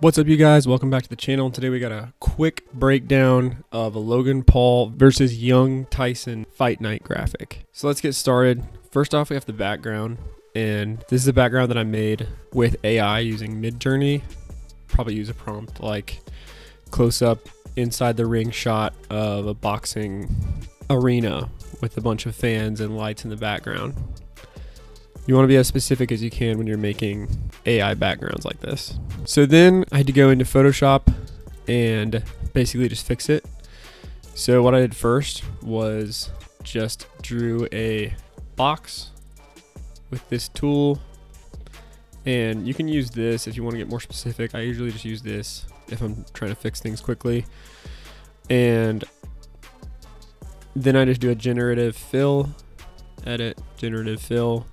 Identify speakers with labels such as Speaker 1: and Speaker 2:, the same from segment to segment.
Speaker 1: What's up, you guys? Welcome back to the channel. Today we got a quick breakdown of a Logan Paul versus young Tyson fight night graphic. So let's get started. First off, we have the background, and this is the background that I made with AI using Midjourney. Probably use a prompt like close up inside the ring shot of a boxing arena with a bunch of fans and lights in the background. You want to be as specific as you can when you're making AI backgrounds like this. So then I had to go into Photoshop and basically just fix it. So what I did first was just drew a box with this tool, and you can use this if you want to get more specific. I usually just use this if I'm trying to fix things quickly. And then I just do a generative fill, edit, generative fill,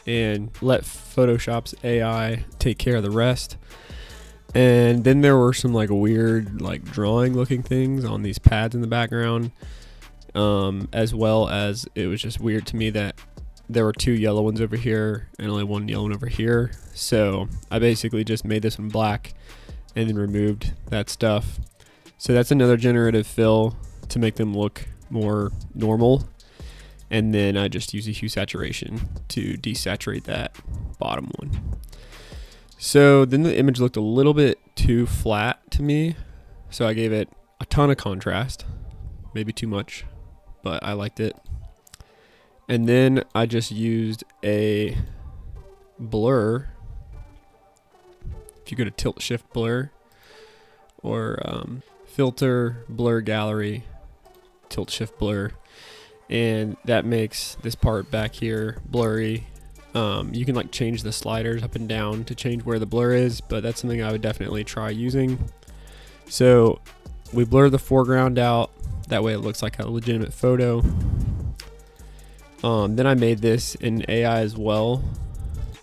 Speaker 1: and let Photoshop's AI take care of the rest. And then there were some like weird like drawing looking things on these pads in the background, as well as it was just weird to me that there were two yellow ones over here and only one yellow one over here. So I basically just made this one black and then removed that stuff. So that's another generative fill to make them look more normal. And then I just use a hue saturation to desaturate that bottom one. So then the image looked a little bit too flat to me, so I gave it a ton of contrast, maybe too much, but I liked it. And then I just used a blur. If you go to tilt shift blur or filter blur gallery, tilt shift blur, and that makes this part back here blurry. You can like change the sliders up and down to change where the blur is, but that's something I would definitely try using. So we blur the foreground out, that way it looks like a legitimate photo. Then I made this in AI as well.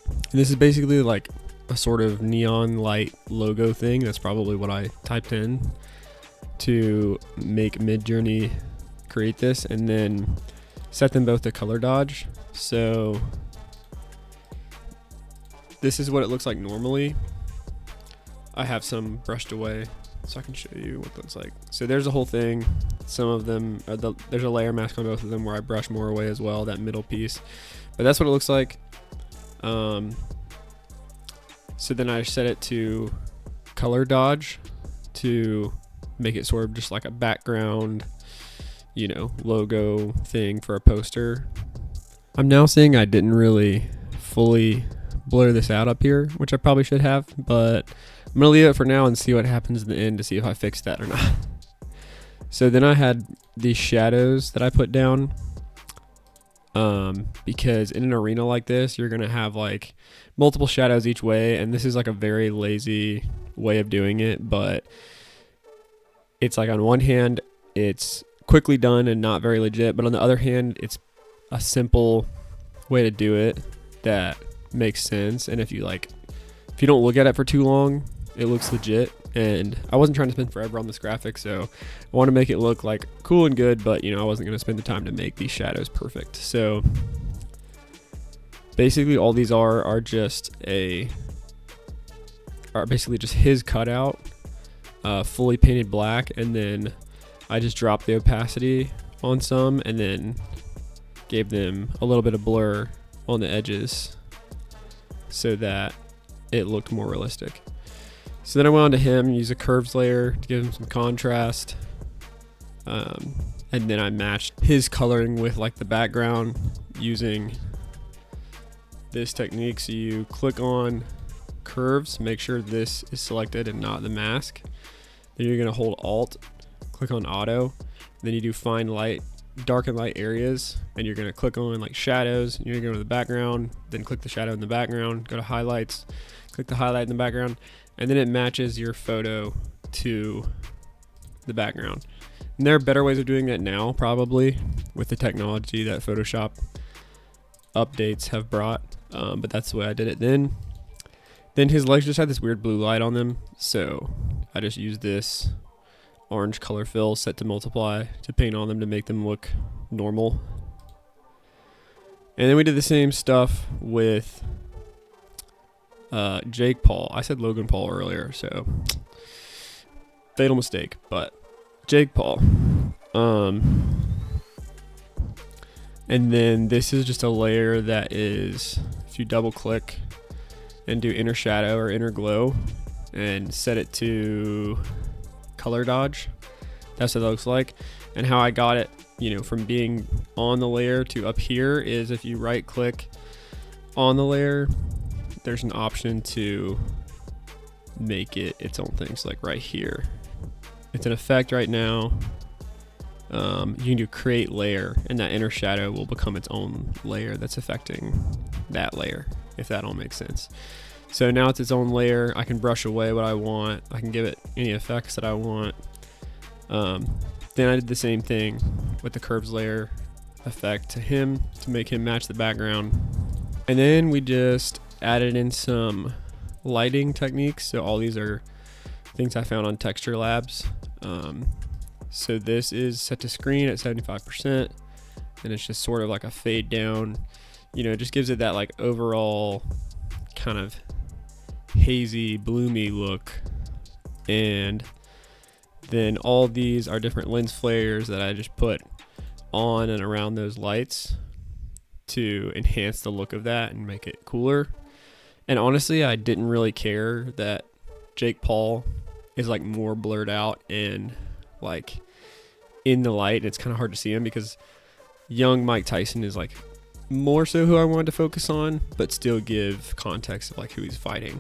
Speaker 1: And this is basically like a sort of neon light logo thing. That's probably what I typed in to make Midjourney create this, and then set them both to color dodge. So this is what it looks like normally. I have some brushed away so I can show you what it looks like. So there's a whole thing. Some of them there's a layer mask on both of them where I brush more away as well, that middle piece, but that's what it looks like. So then I set it to color dodge to make it sort of just like a background, you know, logo thing for a poster. I'm now saying I didn't really fully blur this out up here, which I probably should have, but I'm gonna leave it for now and see what happens in the end to see if I fix that or not. So then I had these shadows that I put down, because in an arena like this, you're gonna have like multiple shadows each way, and this is like a very lazy way of doing it, but it's like on one hand, it's quickly done and not very legit, but on the other hand, it's a simple way to do it that makes sense. And if you don't look at it for too long, it looks legit. And I wasn't trying to spend forever on this graphic, so I want to make it look like cool and good, but you know, I wasn't going to spend the time to make these shadows perfect. So basically all these are basically just his cutout, fully painted black, and then I just dropped the opacity on some and then gave them a little bit of blur on the edges so that it looked more realistic. So then I went on to him, use a curves layer to give him some contrast. And then I matched his coloring with like the background using this technique. So you click on curves, make sure this is selected and not the mask. Then you're gonna hold Alt, click on auto, then you do find light, dark and light areas, and you're gonna click on like shadows, and you're gonna go to the background, then click the shadow in the background, go to highlights, click the highlight in the background, and then it matches your photo to the background. And there are better ways of doing that now, probably, with the technology that Photoshop updates have brought, but that's the way I did it then. Then his legs just had this weird blue light on them, so I just used this orange color fill set to multiply to paint on them to make them look normal. And then we did the same stuff with Jake Paul. I said Logan Paul earlier, so fatal mistake, but Jake Paul. And then this is just a layer that is, if you double click and do inner shadow or inner glow and set it to color dodge, that's what it looks like. And how I got it, from being on the layer to up here is if you right click on the layer, there's an option to make it its own thing. So like right here, it's an effect right now. You can do create layer, and that inner shadow will become its own layer that's affecting that layer, if that all makes sense. So now it's its own layer. I can brush away what I want. I can give it any effects that I want. Then I did the same thing with the curves layer effect to him to make him match the background. And then we just added in some lighting techniques. So all these are things I found on Texture Labs. So this is set to screen at 75%, and it's just sort of like a fade down. It just gives it that like overall kind of hazy, bloomy look. And then all these are different lens flares that I just put on and around those lights to enhance the look of that and make it cooler. And honestly, I didn't really care that Jake Paul is like more blurred out and like in the light. It's kind of hard to see him because young Mike Tyson is like more so who I wanted to focus on, but still give context of like who he's fighting.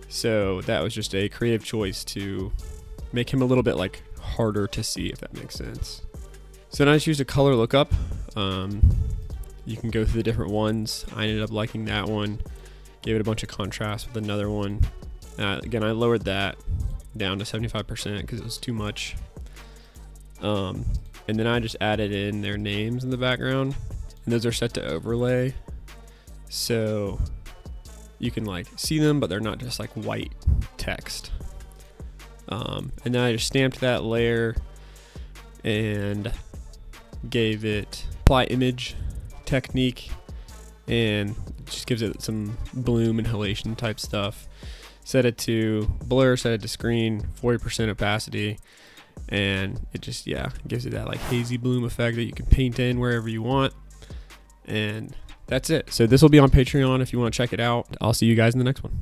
Speaker 1: So that was just a creative choice to make him a little bit like harder to see, if that makes sense. So then I just used a color lookup. You can go through the different ones. I ended up liking that one. Gave it a bunch of contrast with another one. Again, I lowered that down to 75% because it was too much. And then I just added in their names in the background, and those are set to overlay. So you can like see them, but they're not just like white text. And then I just stamped that layer and gave it apply image technique, and just gives it some bloom and halation type stuff. Set it to blur, set it to screen, 40% opacity, and it just gives it that like hazy bloom effect that you can paint in wherever you want. And that's it. So this will be on Patreon if you want to check it out. I'll see you guys in the next one.